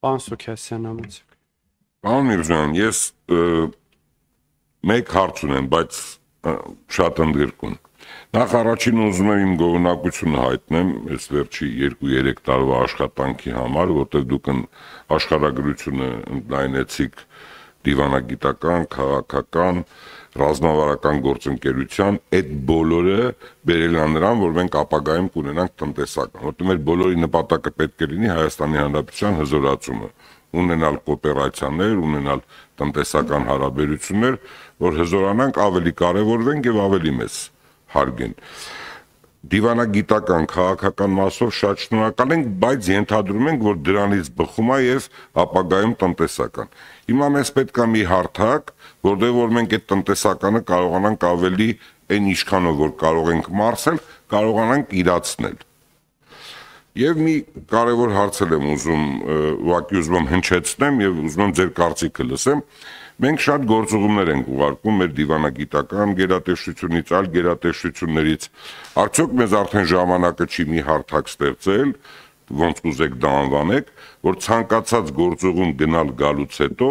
Պարոն Սուքասյան, համեցեք։ Պարոն Միրզոյան, ես մեկ հարց ունեմ, բայց շատ ընդգրկուն։ Նախ առաջին ուզում եմ իմ գոհունակությունը հայտնեմ այս վերջի 2-3 տարվա աշխատանքի համար, որտեղ դուք աշխարհագրությունը ընդլայնեցիք դիվանագիտական, քաղաքական, ռազմավարական գործընկերության, այդ բոլորը բերել է նրան, որ մենք ապագայում կունենանք տնտեսական, որտեղ մեր բոլորի նպատակը պետք է լինի Հայաստանի Հանրապետության հզորացումը, ունենալ կոոպերացիաներ, ունենալ տնտեսական հարաբերություններ, որ հզորանանք, ավելի կարևորվենք եւ ավելի մեծ հարգեն։ Դիվանագիտական, քաղաքական մասով շատ շնորհակալ ենք, բայց ենթադրում ենք, որ դրանից բխում է եւ ապագայում տնտեսական։ Հիմա մեզ պետք է մի հարթակ, որտեղ որ մենք այդ տնտեսականը կարողանանք ավելի այն ինչքանով որ կարող ենք մարսել, կարողանանք իրացնել։ Եվ մի կարևոր հարց եմ ուզում, ուղղակի ուզում եմ հնչեցնեմ եւ ուզում եմ ձեր կարծիքը լսեմ։ Մենք շատ գործողումներ ենք ուղարկում մեր դիվանագիտական գերատեսչությունից, այլ գերատեսչություններից։ Արդյոք մեզ արդեն ժամանակը չի մի հարթակ ստեղծել, ոնց ուզեք դա անվանեք, որ ցանկացած գործողում գնալ գալուց հետո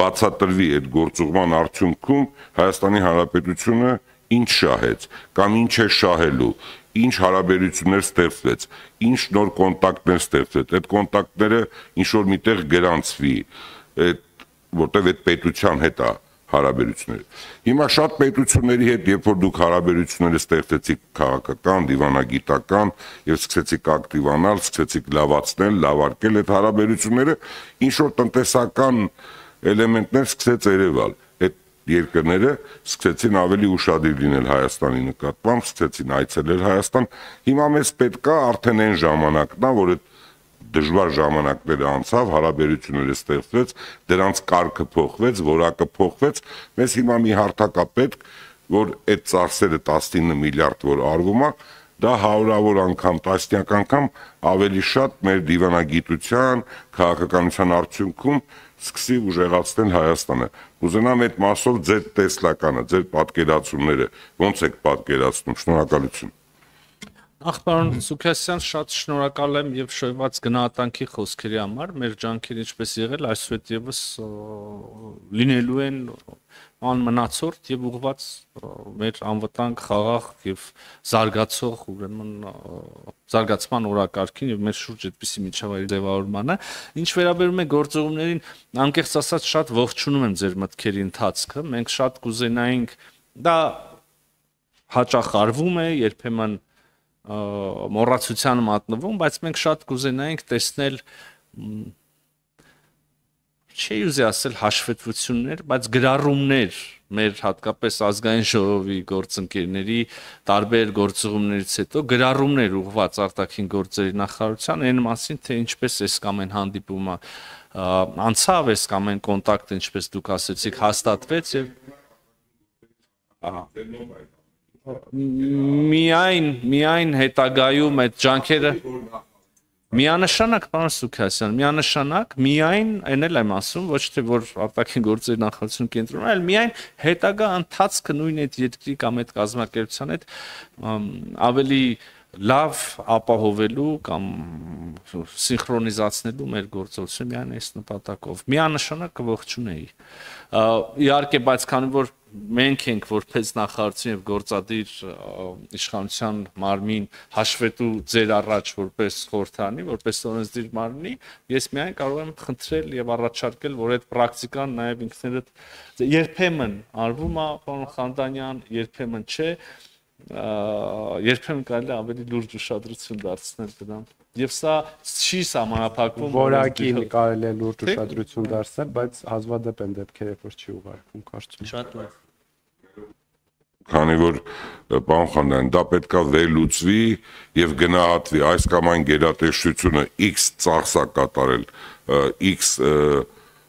բացատրվի այդ գործողման արդյունքում Հայաստանի Հանրապետությունը ինչ շահեց կամ ինչ է շահելու, ինչ հարաբերություններ ստեղծվեց, ինչ նոր կոնտակտներ ստեղծվեց, այդ կոնտակտները ինչ որ միտեղ գրանցվի, որտեղ այդ պետության հետ է հարաբերությունները։ Հիմա շատ պետությունների հետ, երբ որ դուք հարաբերությունները ստեղծեցիք քաղաքական, դիվանագիտական եւ սկսեցիք ակտիվանալ, սկսեցիք լավացնել, լավարկել այդ հարաբերությունները, ինչ որ տնտեսական էլեմենտներ սկսեց երևալ։ Այդ երկրները սկսեցին ավելի ուշադիր լինել Հայաստանի նկատմամբ, սկսեցին այցելել Հայաստան։ Հիմա մեզ պետք է արդեն այն ժամանակն է, որ այդ դժվար ժամանակները անցավ, հարաբերությունները ստեղծվեց, դրանց կարգը փոխվեց, որակը փոխվեց, մեզ հիմա մի հարթակ է պետք, որ այդ ծախսերը 19 միլիարդ որ արվում է, դա հարյուրավոր անգամ, տասնյակ անգամ ավելի շատ մեր դիվանագիտության, քաղաքականության արդյունքում սկսի ուժեղացնել Հայաստանը։ Ուզենամ այդ մասով ձեր տեսլականը, ձեր պատկերացումները, ոնց եք պատկերացնում, շնորհակալություն։ Ախ, պարոն Սուքասյան, շատ շնորհակալ եմ եւ շոյված գնահատանքի խոսքերի համար։ Մեր ջանքերը ինչպես եղել, այսուհետ եւս լինելու են անմնացորդ եւ ուղղված մեր անվտանգ, խաղաղ եւ զարգացող, ուրեմն զարգացման օրակարգին եւ մեր շուրջ այդպիսի միջավայրի ձևավորմանը։ Ինչ վերաբերում է գործողումներին, անկեղծ ասած շատ ողջունում եմ ձեր մտքերի ընթացքը։ Մենք շատ կուզենայինք, դա հաճախ արվում է, երբեմն մոռացության մատնվում, բայց մենք շատ կուզենայինք տեսնել չի ուզի ասել հաշվետվություններ, բայց գրառումներ մեր հատկապես ազգային ժողովի գործընկերների տարբեր գործողումներից հետո գրառումներ ուղղված արտաքին գործերի նախարարության այն մասին, թե ինչպես այս կամ այն հանդիպումը անցավ, այս կամ այն կոնտակտը, ինչպես դուք ասեցիք, հաստատվեց եւ միայն հետագայում այդ ջանքերը միանշանակ, պարոն Սուքասյան, միանշանակ, միայն այն էլ եմ ասում, ոչ թե որ արտաքին գործերի նախարարություն կենտրոնում, այլ միայն հետագա ընթացքը նույն այդ երկրի կամ այդ կազմակերպության հետ ավելի լավ ապահովելու կամ սինխրոնիզացնելու մեր գործողությունը միայն այս նպատակով միանշանակ կողջունեի։ Իհարկե, բայց քանի որ մենք ենք որպես նախարարություն եւ գործադիր իշխանության մարմին հաշվետու ձեր առաջ որպես խորհրդանի, որպես օրենսդիր մարմնի, ես միայն կարող եմ խնդրել եւ առաջարկել, որ այդ պրակտիկան նաեւ ինքներդ երբեմն արվում է, պարոն Խանդանյան, երբեմն չէ, երբեմն կարելի է ավելի լուրջ ուշադրություն դարձնել դրան։ Եվ սա չի սահմանափակվում որակին կարելի է լուրջ ուշադրություն դարձնել, բայց հազվադեպ են դեպքեր, որ չի ուղարկվում, կարծում եմ։ Շատ լավ։ Քանի որ պարոն Խանդանյան, դա պետքա վերլուծվի եւ գնահատվի, այս կամ այն գերատեսչությունը X ծախս է կատարել, X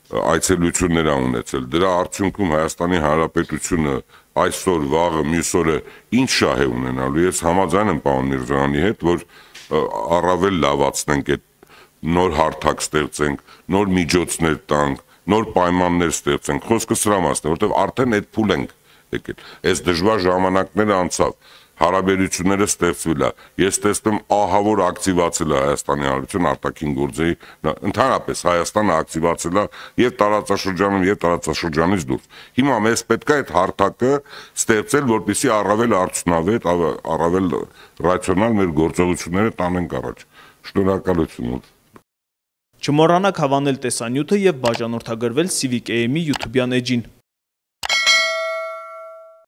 այցելություններ ա ունեցել, դրա արդյունքում Հայաստանի Հանրապետությունը այսօր, վաղը, մյուս օրը ինչ շահ է ունենալու։ Ես համաձայն եմ պարոն Միրզոյանի հետ, որ առավել լավացնենք այդ նոր հարթակ ստեղծենք, նոր միջոցներ տանք, նոր պայմաններ ստեղծենք։ Խոսքը սրա մասն է, որտեղ արդեն այդ փուլ ենք եկել։ Այս դժվար ժամանակները անցավ։ հարաբերությունները ստեղծվել է։ Ես տեսնում ահա որ ակտիվացել է Հայաստանի Հանրություն արտաքին գործերի, ընդհանրապես Հայաստանը ակտիվացել է եւ տարածաշրջանում եւ տարածաշրջանից դուրս։ Հիմա մեզ պետք է այդ հարթակը ստեղծել, որպեսզի առավել արդյունավետ, առավել ռացիոնալ մեր գործողությունները տանենք առաջ։ Շնորհակալություն։ Չմոռանաք հավանել տեսանյութը եւ բաժանորդագրվել Civic AM-ի YouTube-յան էջին։